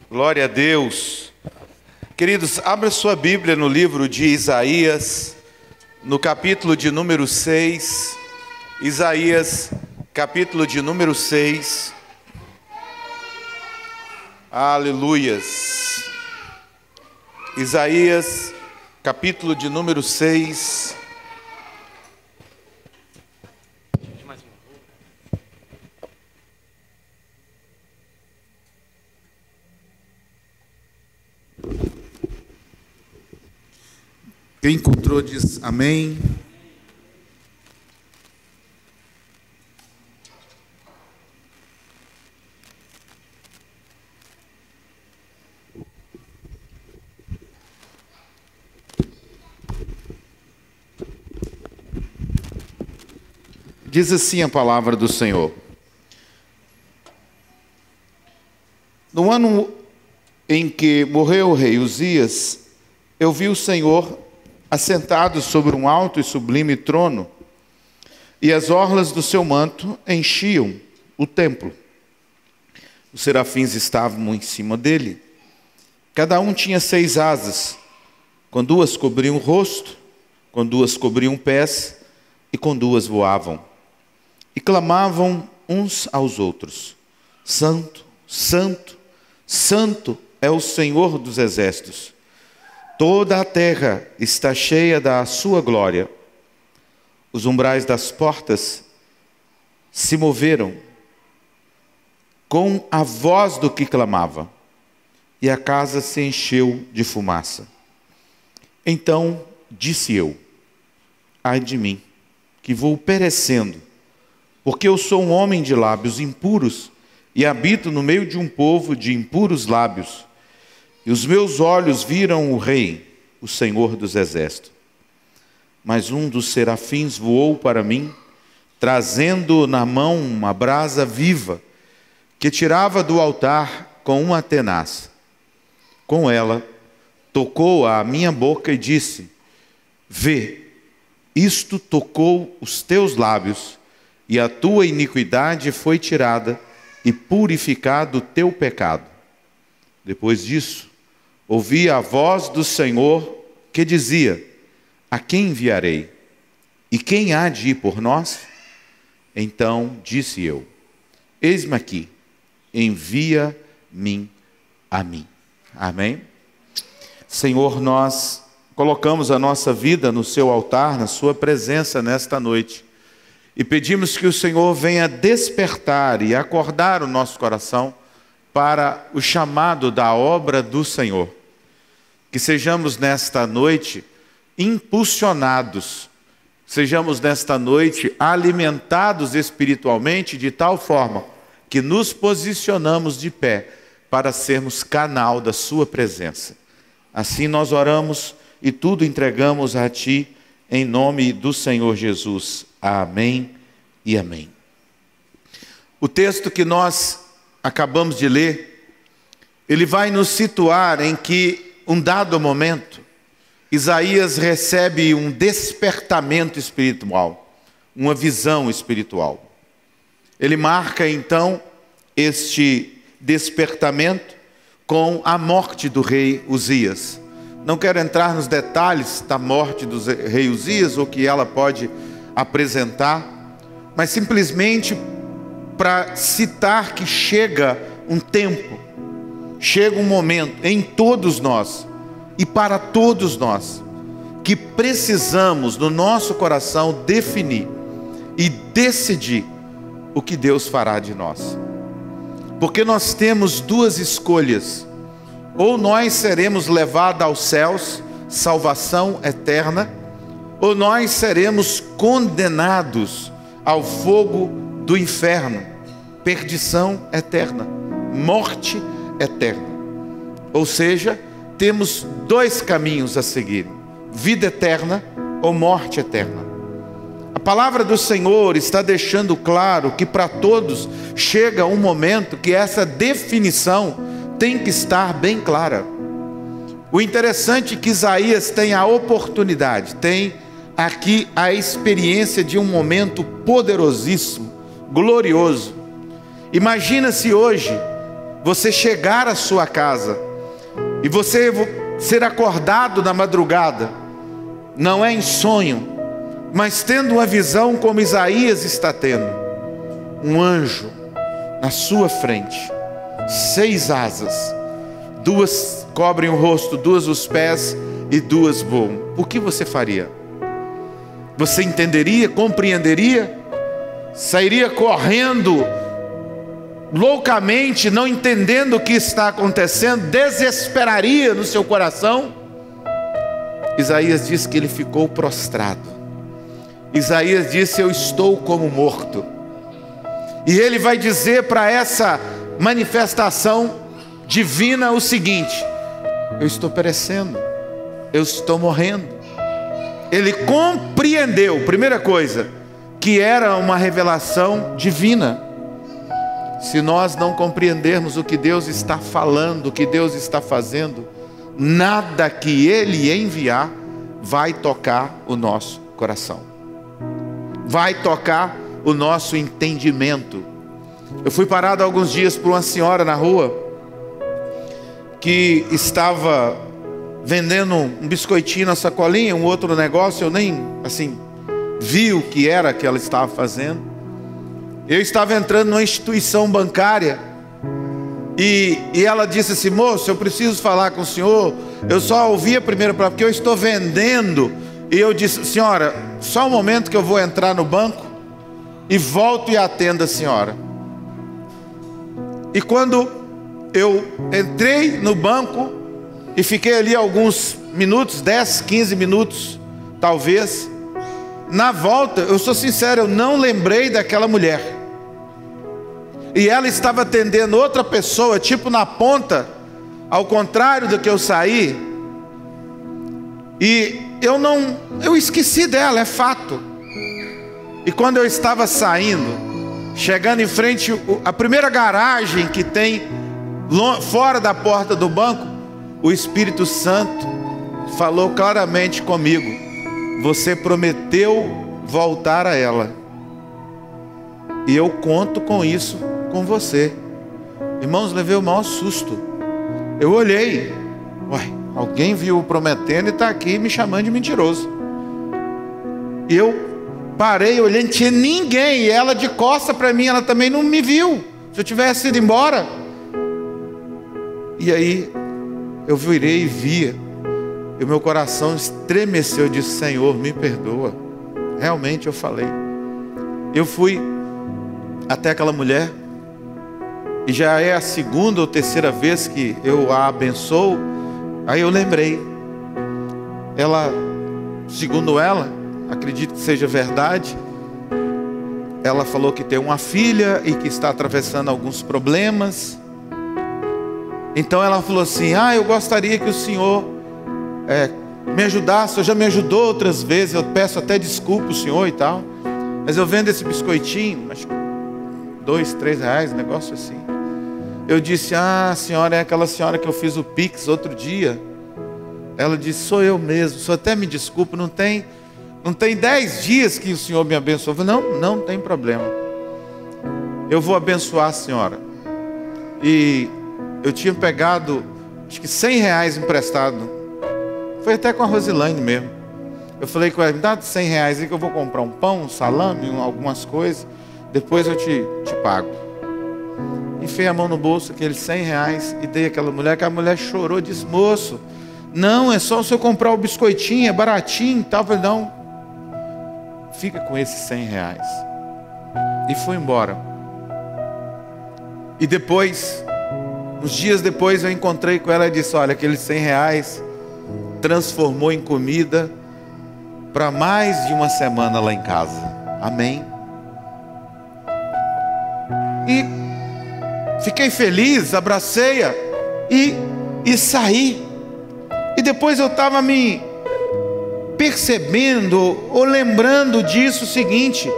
Glória a Deus. Queridos, abra sua Bíblia no livro de Isaías, no capítulo de número 6. Isaías, capítulo de número 6. Aleluias. Isaías, capítulo de número 6. Quem encontrou diz amém. Diz assim a palavra do Senhor. No ano em que morreu o rei Uzias, eu vi o Senhor assentado sobre um alto e sublime trono, e as orlas do seu manto enchiam o templo. Os serafins estavam em cima dele. Cada um tinha 6 asas, com 2 cobriam o rosto, com 2 cobriam pés, e com 2 voavam. E clamavam uns aos outros: Santo, Santo, Santo é o Senhor dos exércitos. Toda a terra está cheia da sua glória. Os umbrais das portas se moveram com a voz do que clamava, e a casa se encheu de fumaça. Então disse eu: ai de mim, que vou perecendo, porque eu sou um homem de lábios impuros e habito no meio de um povo de impuros lábios. E os meus olhos viram o Rei, o Senhor dos exércitos. Mas um dos serafins voou para mim, trazendo na mão uma brasa viva, que tirava do altar com uma tenaz. Com ela, tocou à minha boca e disse: vê, isto tocou os teus lábios, e a tua iniquidade foi tirada, e purificado o teu pecado. Depois disso, ouvi a voz do Senhor que dizia: a quem enviarei? E quem há de ir por nós? Então disse eu: eis-me aqui, envia-me a mim. Amém? Senhor, nós colocamos a nossa vida no seu altar, na sua presença nesta noite, e pedimos que o Senhor venha despertar e acordar o nosso coração para o chamado da obra do Senhor. Que sejamos nesta noite impulsionados, sejamos nesta noite alimentados espiritualmente de tal forma que nos posicionamos de pé para sermos canal da sua presença. Assim nós oramos e tudo entregamos a Ti, em nome do Senhor Jesus. Amém e amém. O texto que nós acabamos de ler, ele vai nos situar em que, um dado momento, Isaías recebe um despertamento espiritual, uma visão espiritual. Ele marca então este despertamento com a morte do rei Uzias. Não quero entrar nos detalhes da morte do rei Uzias, ou que ela pode apresentar, mas simplesmente para citar que chega um tempo, chega um momento em todos nós e para todos nós que precisamos no nosso coração definir e decidir o que Deus fará de nós. Porque nós temos 2 escolhas: ou nós seremos levados aos céus, salvação eterna, ou nós seremos condenados ao fogo do inferno, perdição eterna, morte eterna. Ou seja, temos 2 caminhos a seguir: vida eterna ou morte eterna. A palavra do Senhor está deixando claro que para todos chega um momento que essa definição tem que estar bem clara. O interessante é que Isaías tem a oportunidade, tem aqui a experiência de um momento poderosíssimo, glorioso. Imagina se hoje você chegar à sua casa e você ser acordado na madrugada, não é em sonho, mas tendo uma visão como Isaías está tendo, um anjo na sua frente, 6 asas, 2 cobrem o rosto, 2 os pés e 2 voam. O que você faria? Você entenderia, compreenderia? Sairia correndo loucamente, não entendendo o que está acontecendo, desesperaria no seu coração? Isaías diz que ele ficou prostrado. Isaías disse: eu estou como morto. E ele vai dizer para essa manifestação divina o seguinte: eu estou perecendo, eu estou morrendo. Ele compreendeu, primeira coisa, que era uma revelação divina. Se nós não compreendermos o que Deus está falando, o que Deus está fazendo, nada que Ele enviar vai tocar o nosso coração, vai tocar o nosso entendimento. Eu fui parado há alguns dias por uma senhora na rua que estava vendendo um biscoitinho na sacolinha, um outro negócio, eu nem assim vi o que era que ela estava fazendo. Eu estava entrando numa instituição bancária e ela disse assim: moço, eu preciso falar com o senhor. Eu só ouvi a primeira palavra, porque eu estou vendendo. E eu disse: senhora, só um momento que eu vou entrar no banco e volto e atendo a senhora. E quando eu entrei no banco e fiquei ali alguns minutos, 10, 15 minutos talvez, na volta, eu sou sincero, eu não lembrei daquela mulher. E ela estava atendendo outra pessoa, tipo na ponta, ao contrário do que eu saí. E eu esqueci dela, é fato. E quando eu estava saindo, chegando em frente a primeira garagem que tem fora da porta do banco, o Espírito Santo falou claramente comigo: você prometeu voltar a ela, e eu conto com isso com você. Irmãos, levei o maior susto. Eu olhei, uai, alguém viu prometendo e está aqui me chamando de mentiroso. E eu parei, olhei, não tinha ninguém, e ela de costa para mim, ela também não me viu. Se eu tivesse ido embora. E aí eu virei e via, e o meu coração estremeceu. Eu disse: Senhor, me perdoa. Realmente eu falei. Eu fui até aquela mulher, e já é a 2ª ou 3ª vez que eu a abençoo. Aí eu lembrei, ela, segundo ela, acredito que seja verdade, ela falou que tem uma filha e que está atravessando alguns problemas. Então ela falou assim: eu gostaria que o senhor me ajudasse. O senhor já me ajudou outras vezes, eu peço até desculpa o senhor e tal, mas eu vendo esse biscoitinho, acho que R$2, R$3, um negócio assim. Eu disse: a senhora é aquela senhora que eu fiz o Pix outro dia. Ela disse: sou eu mesmo, o senhor até me desculpa, não tem 10 dias que o senhor me abençoou. Eu falei: não tem problema, eu vou abençoar a senhora. E eu tinha pegado, acho que R$100 emprestado, foi até com a Rosilane mesmo. Eu falei com ela: me dá R$100 aí que eu vou comprar um pão, um salame, algumas coisas, depois eu te pago. Enfiei a mão no bolso, aqueles R$100, e dei àquela mulher, que a mulher chorou, disse: moço, não, é só o senhor comprar o biscoitinho, é baratinho e tal. Eu falei: não, fica com esses R$100. E fui embora. E depois, uns dias depois, eu encontrei com ela e disse: olha, aqueles R$100 transformou em comida para mais de uma semana lá em casa. Amém? E fiquei feliz, abracei-a e saí. E depois eu estava me percebendo ou lembrando disso o seguinte: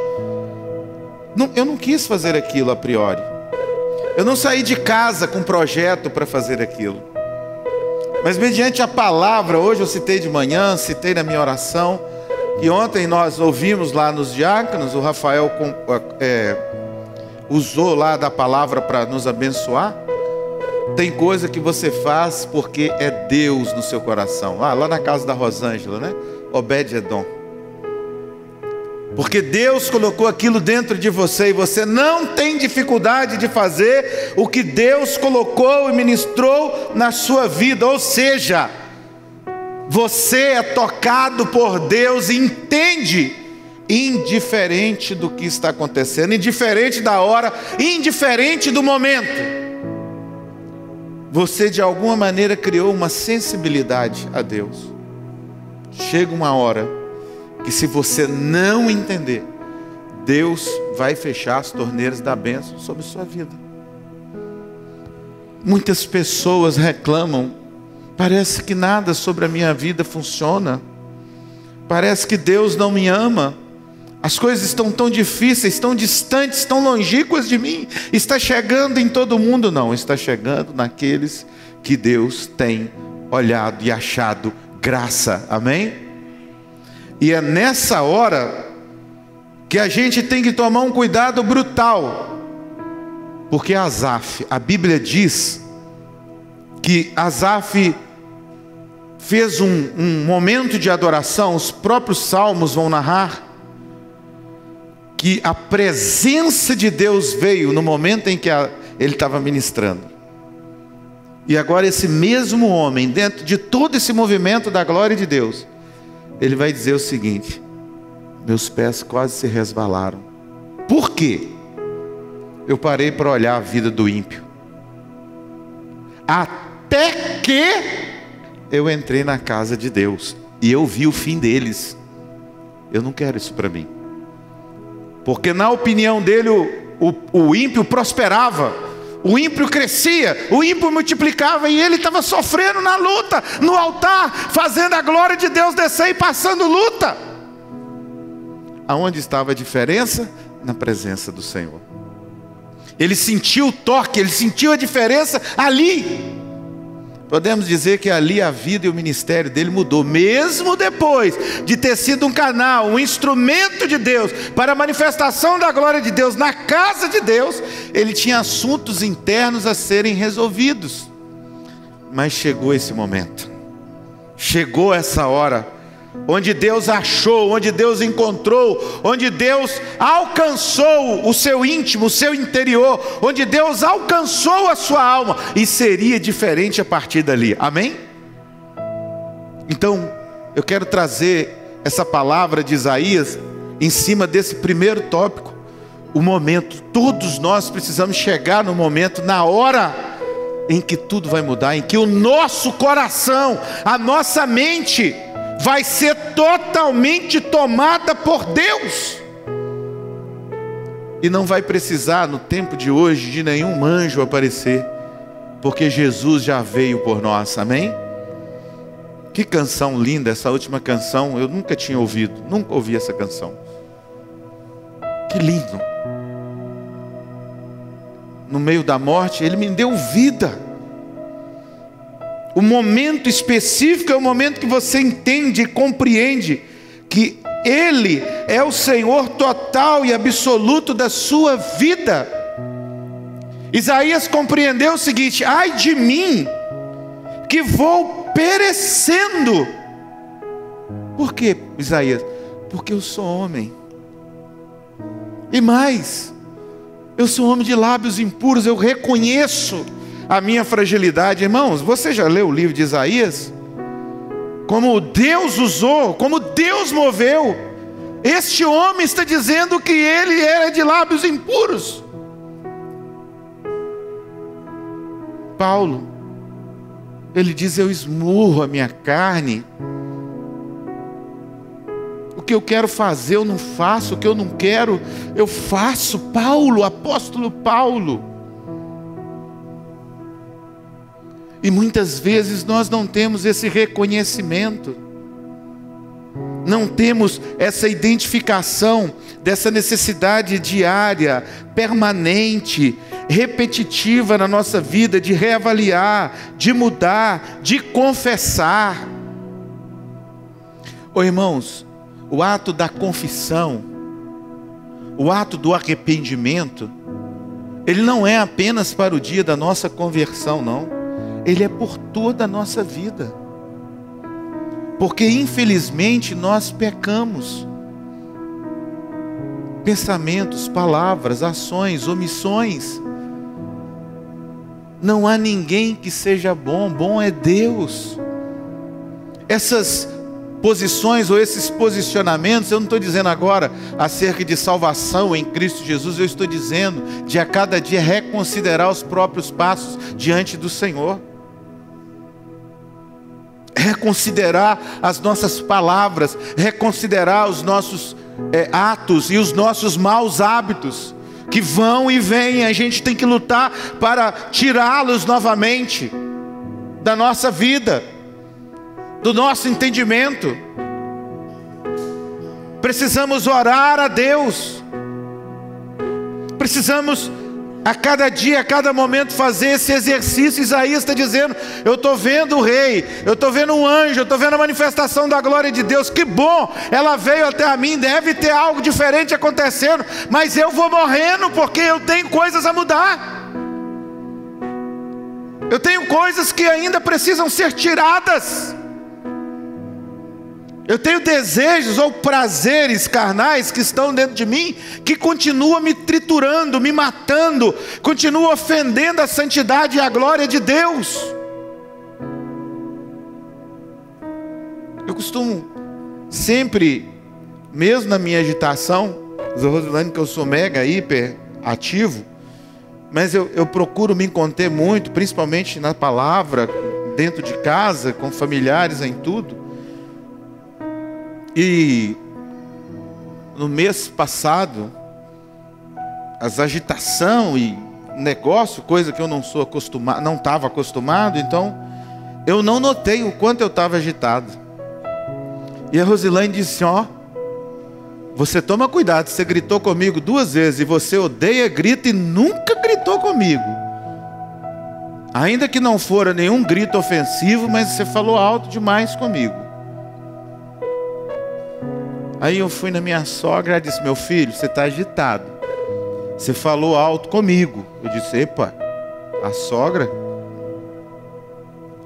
eu não quis fazer aquilo a priori. Eu não saí de casa com projeto para fazer aquilo. Mas mediante a palavra, hoje eu citei de manhã, citei na minha oração, que ontem nós ouvimos lá nos diáconos, o Rafael usou lá da palavra para nos abençoar. Tem coisa que você faz porque é Deus no seu coração. Lá na casa da Rosângela, né? Obed-Edom. Porque Deus colocou aquilo dentro de você e você não tem dificuldade de fazer o que Deus colocou e ministrou na sua vida. Ou seja, você é tocado por Deus e entende, indiferente do que está acontecendo, indiferente da hora, indiferente do momento. Você de alguma maneira criou uma sensibilidade a Deus. Chega uma hora que, se você não entender, Deus vai fechar as torneiras da bênção sobre sua vida. Muitas pessoas reclamam: parece que nada sobre a minha vida funciona, parece que Deus não me ama, as coisas estão tão difíceis, tão distantes, tão longínquas de mim. Está chegando em todo mundo? Não, está chegando naqueles que Deus tem olhado e achado graça. Amém? E é nessa hora que a gente tem que tomar um cuidado brutal. Porque Asaf, a Bíblia diz que Asaf fez um momento de adoração. Os próprios salmos vão narrar que a presença de Deus veio no momento em que ele estava ministrando. E agora esse mesmo homem, dentro de todo esse movimento da glória de Deus, ele vai dizer o seguinte: meus pés quase se resvalaram. Por quê? Eu parei para olhar a vida do ímpio, até que eu entrei na casa de Deus e eu vi o fim deles. Eu não quero isso para mim. Porque na opinião dele o ímpio prosperava, o ímpio crescia, o ímpio multiplicava, e ele estava sofrendo na luta, no altar, fazendo a glória de Deus descer e passando luta. Aonde estava a diferença? Na presença do Senhor. Ele sentiu o toque, ele sentiu a diferença ali. Podemos dizer que ali a vida e o ministério dele mudou, mesmo depois de ter sido um canal, um instrumento de Deus para a manifestação da glória de Deus na casa de Deus. Ele tinha assuntos internos a serem resolvidos. Mas chegou esse momento, chegou essa hora, onde Deus achou, onde Deus encontrou, onde Deus alcançou o seu íntimo, o seu interior, onde Deus alcançou a sua alma, e seria diferente a partir dali. Amém? Então, eu quero trazer essa palavra de Isaías em cima desse primeiro tópico. O momento, todos nós precisamos chegar no momento, na hora em que tudo vai mudar, em que o nosso coração, a nossa mente vai ser totalmente tomada por Deus. E não vai precisar, no tempo de hoje, de nenhum anjo aparecer, porque Jesus já veio por nós. Amém? Que canção linda essa última canção. Eu nunca tinha ouvido, nunca ouvi essa canção. Que lindo. No meio da morte, Ele me deu vida. O momento específico é o momento que você entende e compreende que Ele é o Senhor total e absoluto da sua vida. Isaías compreendeu o seguinte: ai de mim, que vou perecendo. Por quê, Isaías? Porque eu sou homem. E mais, eu sou homem de lábios impuros, eu reconheço a minha fragilidade. Irmãos, você já leu o livro de Isaías? Como Deus usou, como Deus moveu. Este homem está dizendo que ele era de lábios impuros. Paulo, ele diz: eu esmurro a minha carne. O que eu quero fazer eu não faço, o que eu não quero eu faço. Paulo, apóstolo Paulo. E muitas vezes nós não temos esse reconhecimento, não temos essa identificação dessa necessidade diária, permanente, repetitiva na nossa vida, de reavaliar, de mudar, de confessar. Irmãos, o ato da confissão, o ato do arrependimento, Ele não é apenas para o dia da nossa conversão, não. Ele é por toda a nossa vida. Porque infelizmente nós pecamos. Pensamentos, palavras, ações, omissões. Não há ninguém que seja bom, bom é Deus. Essas posições ou esses posicionamentos, eu não estou dizendo agora acerca de salvação em Cristo Jesus, eu estou dizendo de a cada dia reconsiderar os próprios passos diante do Senhor. Reconsiderar as nossas palavras, reconsiderar os nossos atos e os nossos maus hábitos, que vão e vêm, a gente tem que lutar para tirá-los novamente da nossa vida, do nosso entendimento. Precisamos orar a Deus, precisamos a cada dia, a cada momento fazer esse exercício. Isaías está dizendo, eu estou vendo o rei, eu estou vendo um anjo, eu estou vendo a manifestação da glória de Deus, que bom, ela veio até a mim, deve ter algo diferente acontecendo, mas eu vou morrendo porque eu tenho coisas a mudar, eu tenho coisas que ainda precisam ser tiradas, eu tenho desejos ou prazeres carnais que estão dentro de mim, que continuam me triturando, me matando, continuam ofendendo a santidade e a glória de Deus. Eu costumo sempre, mesmo na minha agitação, Rosilane, que eu sou mega, hiper ativo, mas eu procuro me conter muito, principalmente na palavra, dentro de casa, com familiares, em tudo. E no mês passado, as agitação e negócio, coisa que eu não sou acostumado, não estava acostumado, então eu não notei o quanto eu estava agitado. E a Rosilane disse, ó, você toma cuidado, você gritou comigo 2 vezes e você odeia grito e nunca gritou comigo. Ainda que não fora nenhum grito ofensivo, mas você falou alto demais comigo. Aí eu fui na minha sogra e disse, meu filho, você está agitado, você falou alto comigo. Eu disse, epa, a sogra?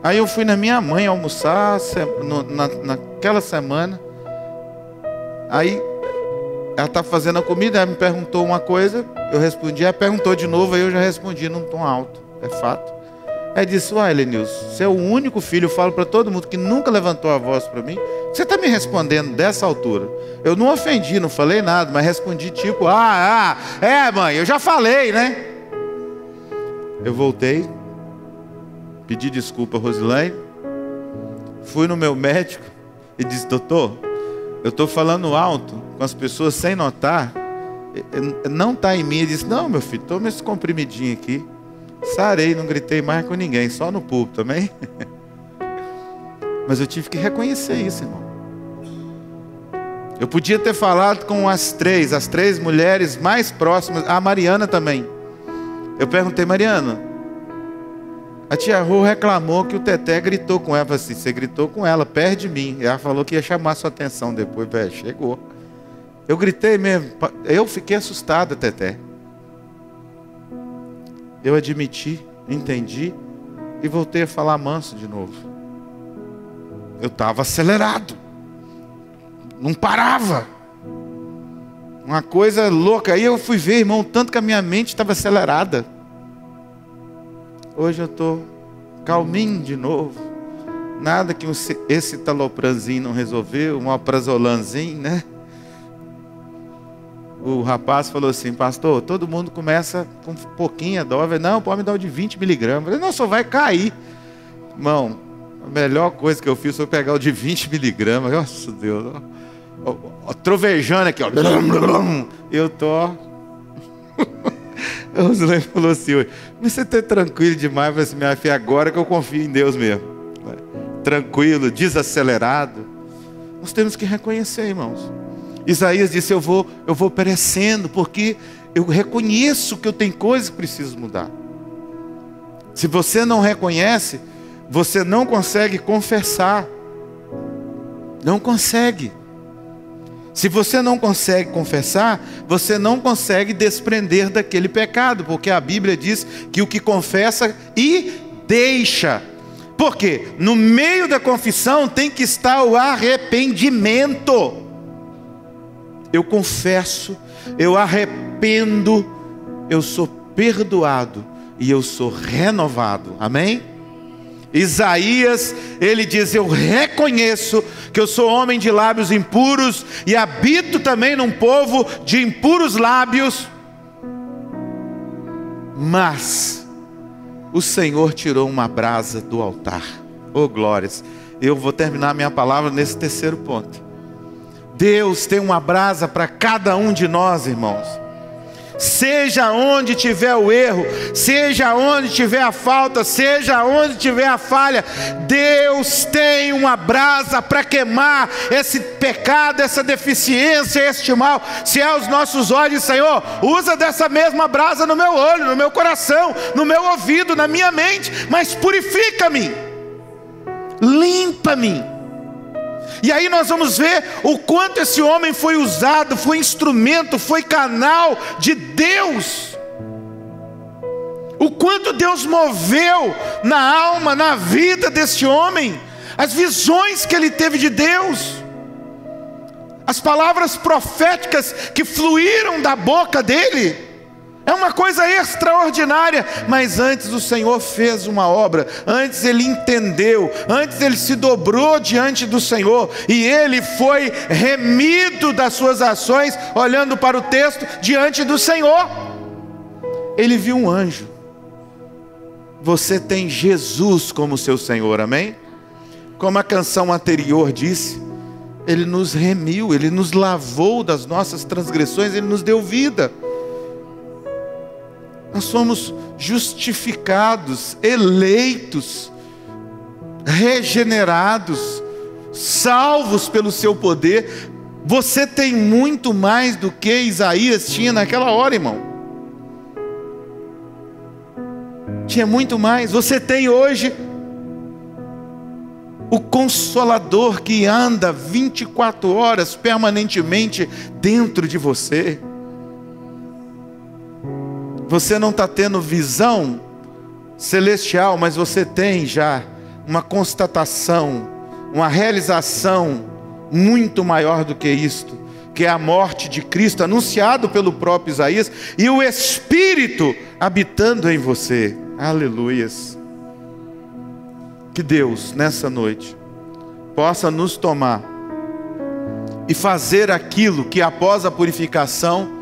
Aí eu fui na minha mãe almoçar naquela semana. Aí ela está fazendo a comida, ela me perguntou uma coisa, eu respondi, ela perguntou de novo, aí eu já respondi num tom alto, é fato. Aí disse, uai, Lenilson, você é o único filho, eu falo para todo mundo que nunca levantou a voz para mim, você está me respondendo dessa altura? Eu não ofendi, não falei nada, mas respondi tipo, mãe, eu já falei, né? Eu voltei, pedi desculpa a Rosilane, fui no meu médico e disse, doutor, eu estou falando alto com as pessoas sem notar, não está em mim. Ele disse, não, meu filho, toma esse comprimidinho aqui. Sarei, não gritei mais com ninguém, só no púlpito também. Mas eu tive que reconhecer isso, irmão. Eu podia ter falado com as três mulheres mais próximas, a Mariana também. Eu perguntei, Mariana, a tia Rô reclamou que o Teté gritou com ela. Eu falei assim, você gritou com ela, perto de mim. Ela falou que ia chamar sua atenção depois. Velho, chegou. Eu gritei mesmo, eu fiquei assustado, Teté. Eu admiti, entendi e voltei a falar manso de novo. Eu estava acelerado, não parava, uma coisa louca. Aí eu fui ver, irmão, tanto que a minha mente estava acelerada. Hoje eu estou calminho de novo. Nada que esse talopranzinho não resolveu, um alprazolanzinho, né? O rapaz falou assim, pastor, todo mundo começa com pouquinha dose. Não, pode me dar o de 20 miligramas. Eu falei, não, só vai cair. Irmão, a melhor coisa que eu fiz foi pegar o de 20 miligramas. Nossa Deus, ó, trovejando aqui, ó. Eu tô... A Rosilene falou assim, você tá tranquilo demais. Eu falei assim, minha filha, agora que eu confio em Deus mesmo. Tranquilo, desacelerado. Nós temos que reconhecer, irmãos. Isaías disse, eu vou perecendo, porque eu reconheço que eu tenho coisas que preciso mudar. Se você não reconhece, você não consegue confessar. Não consegue. Se você não consegue confessar, você não consegue desprender daquele pecado, porque a Bíblia diz que o que confessa e deixa. Por quê? No meio da confissão tem que estar o arrependimento. Eu confesso, eu arrependo, eu sou perdoado e eu sou renovado. Amém? Isaías, ele diz: eu reconheço que eu sou homem de lábios impuros e habito também num povo de impuros lábios, mas o Senhor tirou uma brasa do altar. Oh glórias! Eu vou terminar minha palavra nesse terceiro ponto. Deus tem uma brasa para cada um de nós, irmãos. Seja onde tiver o erro, seja onde tiver a falta, seja onde tiver a falha, Deus tem uma brasa para queimar esse pecado, essa deficiência, este mal. Se é os nossos olhos, Senhor, usa dessa mesma brasa no meu olho, no meu coração, no meu ouvido, na minha mente, mas purifica-me, limpa-me. E aí nós vamos ver o quanto esse homem foi usado, foi instrumento, foi canal de Deus. O quanto Deus moveu na alma, na vida desse homem, as visões que ele teve de Deus, as palavras proféticas que fluíram da boca dele. É uma coisa extraordinária, mas antes o Senhor fez uma obra, antes ele entendeu, antes ele se dobrou diante do Senhor, e ele foi remido das suas ações, olhando para o texto, diante do Senhor. Ele viu um anjo. Você tem Jesus como seu Senhor, amém? Como a canção anterior disse, ele nos remiu, ele nos lavou das nossas transgressões, ele nos deu vida. Nós somos justificados, eleitos, regenerados, salvos pelo seu poder. Você tem muito mais do que Isaías tinha naquela hora, irmão. Tinha muito mais. Você tem hoje o Consolador que anda 24 horas permanentemente dentro de você. Você não está tendo visão celestial, mas você tem já uma constatação, uma realização muito maior do que isto, que é a morte de Cristo, anunciado pelo próprio Isaías, e o Espírito habitando em você. Aleluias! Que Deus, nessa noite, possa nos tomar e fazer aquilo que após a purificação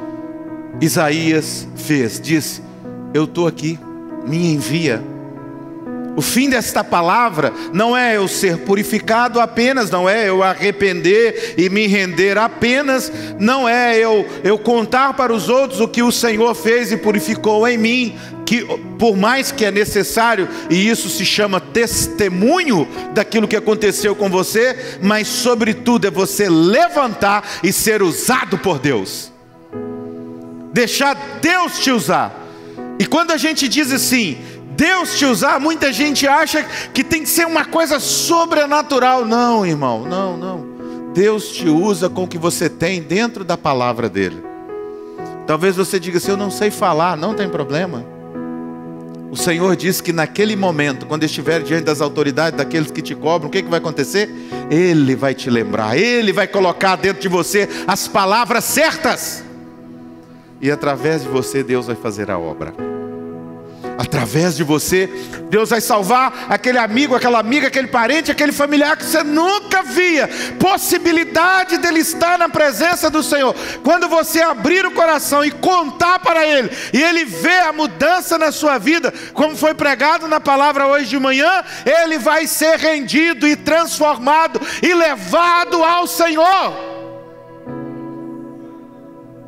Isaías fez, disse: eu estou aqui, me envia. O fim desta palavra não é eu ser purificado apenas, não é eu arrepender e me render apenas, não é eu contar para os outros o que o Senhor fez e purificou em mim, que por mais que é necessário, e isso se chama testemunho daquilo que aconteceu com você, mas sobretudo é você levantar e ser usado por Deus. Deixar Deus te usar. E quando a gente diz assim, Deus te usar, muita gente acha que tem que ser uma coisa sobrenatural. Não, irmão, não. Deus te usa com o que você tem dentro da palavra dele. Talvez você diga assim: eu não sei falar. Não tem problema. O Senhor diz que naquele momento, quando estiver diante das autoridades, daqueles que te cobram, o que vai acontecer? Ele vai te lembrar, Ele vai colocar dentro de você as palavras certas. E através de você Deus vai fazer a obra. Através de você Deus vai salvar aquele amigo, aquela amiga, aquele parente, aquele familiar que você nunca via possibilidade dele estar na presença do Senhor. Quando você abrir o coração e contar para ele, e ele vê a mudança na sua vida, como foi pregado na palavra hoje de manhã, ele vai ser rendido e transformado e levado ao Senhor.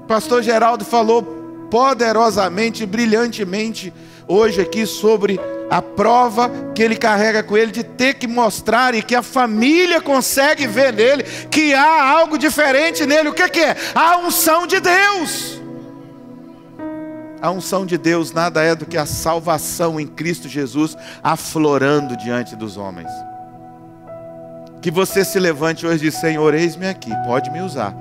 Pastor Geraldo falou poderosamente, brilhantemente hoje aqui sobre a prova que ele carrega com ele de ter que mostrar, e que a família consegue ver nele, que há algo diferente nele. O que é? A unção de Deus. A unção de Deus nada é do que a salvação em Cristo Jesus aflorando diante dos homens. Que você se levante hoje e diz: Senhor, eis-me aqui, pode me usar.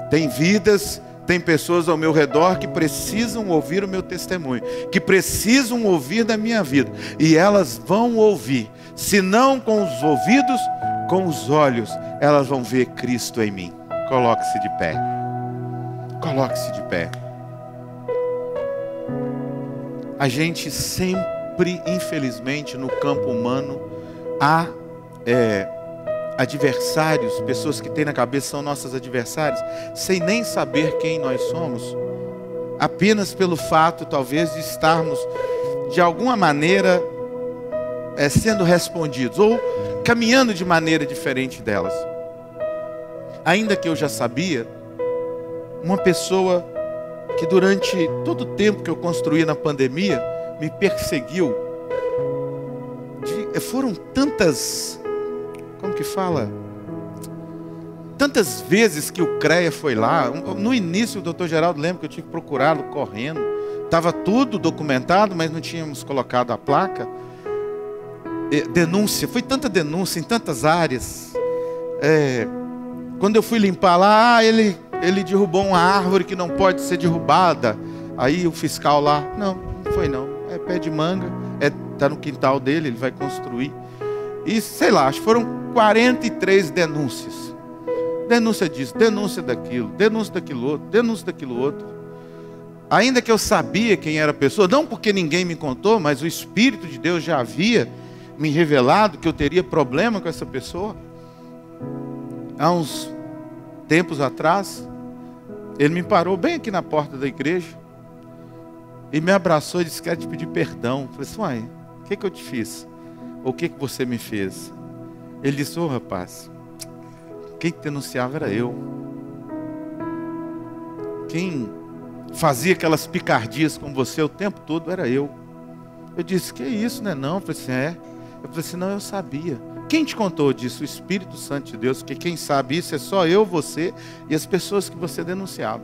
Tem vidas, tem pessoas ao meu redor que precisam ouvir o meu testemunho, que precisam ouvir da minha vida. E elas vão ouvir, se não com os ouvidos, com os olhos, elas vão ver Cristo em mim. Coloque-se de pé. Coloque-se de pé. A gente sempre, infelizmente, no campo humano, há adversários, pessoas que têm na cabeça são nossos adversários, sem nem saber quem nós somos, apenas pelo fato, talvez, de estarmos, de alguma maneira, sendo respondidos, ou caminhando de maneira diferente delas. Ainda que eu já sabia, uma pessoa que durante todo o tempo que eu construí na pandemia, me perseguiu. Foram tantas, como que fala? Tantas vezes que o CREA foi lá. No início, o Dr. Geraldo lembra que eu tive que procurá-lo correndo. Estava tudo documentado, mas não tínhamos colocado a placa. Denúncia, foi tanta denúncia em tantas áreas. Quando eu fui limpar lá, ele derrubou uma árvore que não pode ser derrubada. Aí o fiscal lá, não foi não. É pé de manga, está no quintal dele, ele vai construir. E sei lá, acho que foram 43 denúncias. Denúncia disso, denúncia daquilo, denúncia daquilo outro, denúncia daquilo outro. Ainda que eu sabia quem era a pessoa, não porque ninguém me contou, mas o Espírito de Deus já havia me revelado que eu teria problema com essa pessoa. Há uns tempos atrás, ele me parou bem aqui na porta da igreja e me abraçou e disse: quero te pedir perdão. Eu falei assim: uai, o que eu te fiz? Ou o que você me fez? Ele disse: rapaz, quem te denunciava era eu. Quem fazia aquelas picardias com você o tempo todo era eu. Eu disse: que isso, né? Não. Eu falei assim: Eu falei assim: não, eu sabia. Quem te contou disso? O Espírito Santo de Deus, porque quem sabe isso é só eu, você e as pessoas que você denunciava.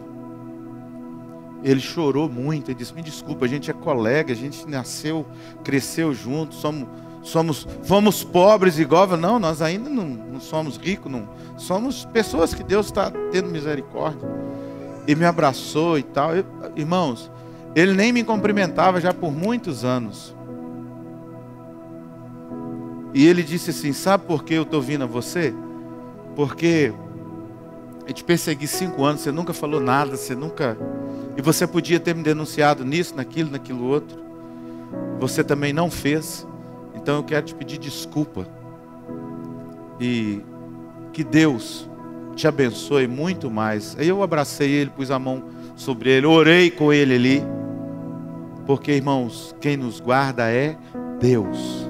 Ele chorou muito, ele disse: me desculpa, a gente é colega, a gente nasceu, cresceu juntos, fomos pobres igual. Não, nós ainda não somos ricos, não. Somos pessoas que Deus está tendo misericórdia. E me abraçou e tal. Irmãos, ele nem me cumprimentava já por muitos anos. E ele disse assim: sabe por que eu estou vindo a você? Porque eu te persegui 5 anos, você nunca falou nada, você nunca... E você podia ter me denunciado nisso, naquilo outro. Você também não fez. Então eu quero te pedir desculpa. E que Deus te abençoe muito mais. Aí eu abracei ele, pus a mão sobre ele, orei com ele ali. Porque, irmãos, quem nos guarda é Deus.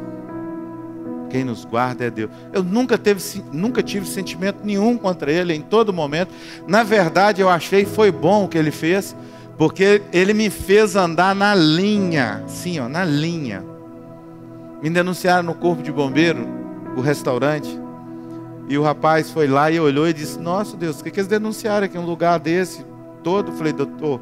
Quem nos guarda é Deus. Eu nunca tive sentimento nenhum contra ele em todo momento. Na verdade, eu achei que foi bom o que ele fez, porque ele me fez andar na linha. Sim, ó, na linha. Me denunciaram no corpo de bombeiro, o restaurante. E o rapaz foi lá e olhou e disse: nossa Deus, o que eles denunciaram aqui em um lugar desse todo? Eu falei: doutor,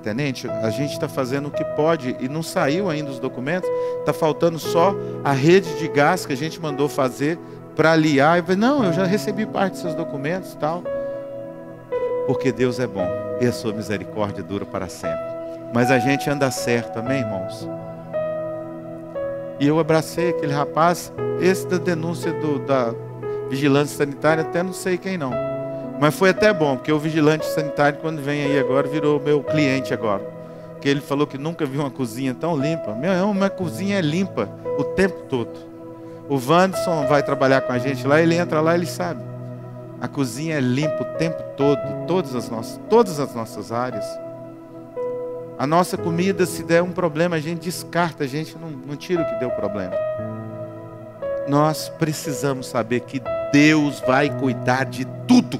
tenente, a gente está fazendo o que pode e não saiu ainda os documentos, está faltando só a rede de gás que a gente mandou fazer para aliar. Eu falei: não, eu já recebi parte dos seus documentos e tal. Porque Deus é bom e a sua misericórdia dura para sempre. Mas a gente anda certo, amém, irmãos? E eu abracei aquele rapaz. Esse da denúncia da vigilância sanitária, até não sei quem não. Mas foi até bom, porque o vigilante sanitário, quando vem aí agora, virou meu cliente agora. Porque ele falou que nunca viu uma cozinha tão limpa. Meu irmão, uma cozinha é limpa o tempo todo. O Wanderson vai trabalhar com a gente lá, ele entra lá, ele sabe. A cozinha é limpa o tempo todo, todas as nossas áreas. A nossa comida, se der um problema, a gente descarta, a gente não tira o que deu problema. Nós precisamos saber que Deus vai cuidar de tudo.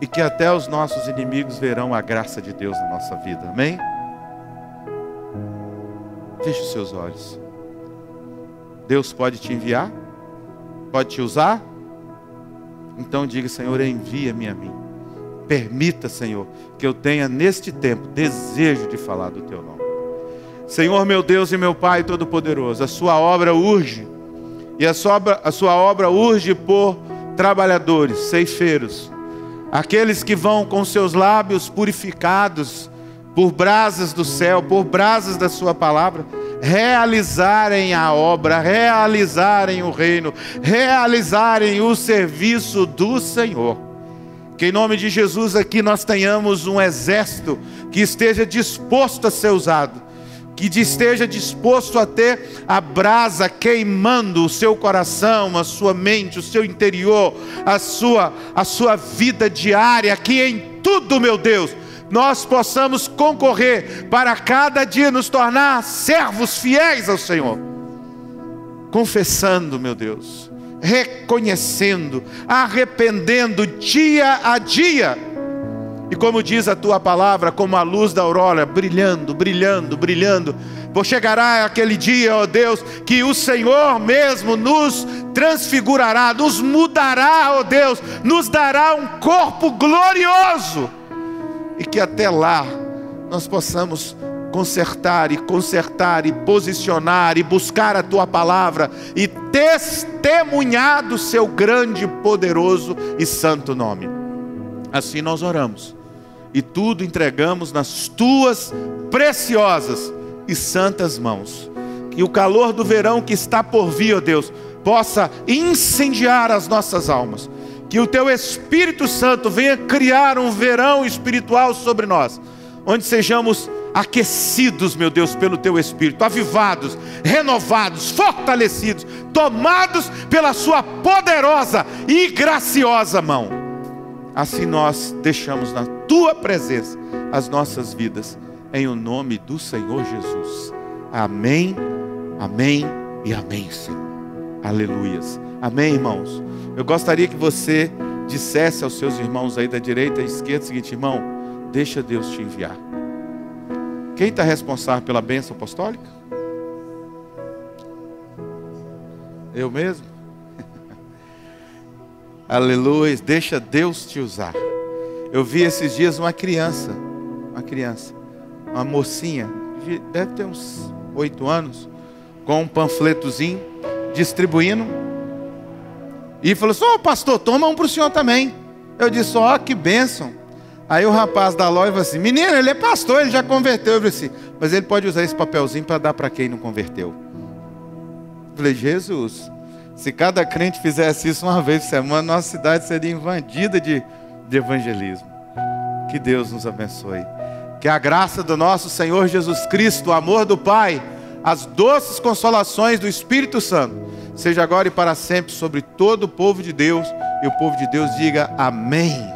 E que até os nossos inimigos verão a graça de Deus na nossa vida, amém? Feche os seus olhos. Deus pode te enviar? Pode te usar? Então diga: Senhor, envia-me a mim. Permita, Senhor, que eu tenha neste tempo desejo de falar do Teu nome. Senhor, meu Deus e meu Pai Todo-Poderoso, a Sua obra urge. E a sua obra urge por trabalhadores, ceifeiros, aqueles que vão com seus lábios purificados por brasas do céu, por brasas da sua palavra, realizarem a obra, realizarem o reino, realizarem o serviço do Senhor. Que em nome de Jesus aqui nós tenhamos um exército que esteja disposto a ser usado, que esteja disposto a ter a brasa queimando o seu coração, a sua mente, o seu interior, a sua vida diária, que em tudo, meu Deus, nós possamos concorrer para cada dia nos tornar servos fiéis ao Senhor, confessando, meu Deus, reconhecendo, arrependendo dia a dia, e como diz a tua palavra, como a luz da aurora, brilhando, brilhando, brilhando. Pois chegará aquele dia, ó Deus, que o Senhor mesmo nos transfigurará, nos mudará, ó Deus, nos dará um corpo glorioso, e que até lá nós possamos consertar e posicionar e buscar a tua palavra e testemunhar do seu grande, poderoso e santo nome. Assim nós oramos e tudo entregamos nas tuas preciosas e santas mãos. Que o calor do verão que está por vir, ó Deus, possa incendiar as nossas almas. Que o teu Espírito Santo venha criar um verão espiritual sobre nós, onde sejamos aquecidos, meu Deus, pelo teu Espírito, avivados, renovados, fortalecidos, tomados pela sua poderosa e graciosa mão. Assim nós deixamos na tua presença as nossas vidas, em o nome do Senhor Jesus. Amém, amém e amém, Senhor. Aleluias. Amém, irmãos. Eu gostaria que você dissesse aos seus irmãos aí da direita e esquerda o seguinte: irmão, deixa Deus te enviar. Quem está responsável pela bênção apostólica? Eu mesmo? Aleluia, deixa Deus te usar. Eu vi esses dias uma criança, uma mocinha, deve ter uns 8 anos, com um panfletozinho, distribuindo, e falou assim: ô pastor, toma um para o senhor também. Eu disse: ó, que bênção. Aí o rapaz da loja falou assim: menino, ele é pastor, ele já converteu. Eu falei assim: mas ele pode usar esse papelzinho para dar para quem não converteu. Eu falei: Jesus, se cada crente fizesse isso uma vez por semana, nossa cidade seria invadida de evangelismo. Que Deus nos abençoe. Que a graça do nosso Senhor Jesus Cristo, o amor do Pai, as doces consolações do Espírito Santo, seja agora e para sempre sobre todo o povo de Deus. E o povo de Deus diga amém.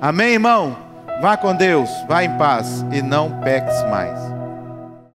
Amém, irmão? Vá com Deus, vá em paz e não peques mais.